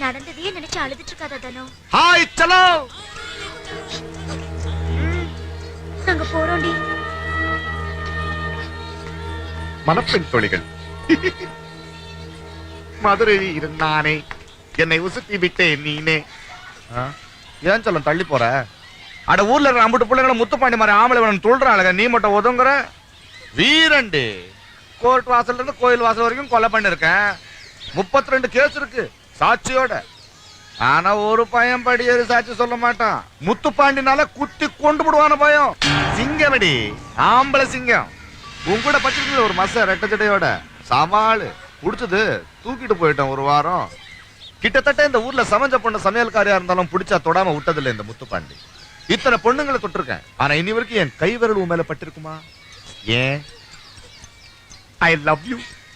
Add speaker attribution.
Speaker 1: நடந்ததையே நினைச்சு அழுதுட்டு இருக்காத தனோ.
Speaker 2: ஹாய் சலோ.
Speaker 1: நாங்க போறோம்டி.
Speaker 2: மணப்பெண் தோழிகள். மதுரையில் இருந்தானே என்னை உசுத்தி விட்டேன் நீனே. ஏன் சொல்ல தள்ளி போற? அட ஊர்ல இருக்கிற அம்புட்டு பிள்ளைங்களை முத்துப்பாண்டி மாதிரி ஆம்பளை வேணும் சொல்றாங்க, நீ மட்டும் ஒதுங்குற. வீரண்டு கோர்ட் வாசல்ல இருந்து கோயில் வாசல் வரைக்கும் கொலை பண்ணிருக்கேன். 32 கேஸ் இருக்கு சாட்சியோட. ஆனா ஒரு பையன் படியேறு சாட்சி சொல்ல மாட்டான். முத்துப்பாண்டினால குத்தி கொண்டு விடுவான பயம். சிங்கமடி ஆம்பளை சிங்கம். உங்கூட பச்சிருக்கீங்க ஒரு மச ரெட்டச்சடையோட சவாலு புடிச்சது தூக்கிட்டு போயிட்டோம் ஒரு வாரம். கிட்டத்தட்ட இந்த ஊர்ல சமைஞ்ச பொண்ணு சமையல்காரியா இருந்தாலும் பிடிச்சா தொடாம விட்டதில்லை இந்த முத்துப்பாண்டி. இத்தனை பொண்ணுங்களை தொட்டிருக்கேன். ஆனா இனி வரைக்கும் என் கை விரல் மேல பட்டிருக்குமா? ஏன்? I love you.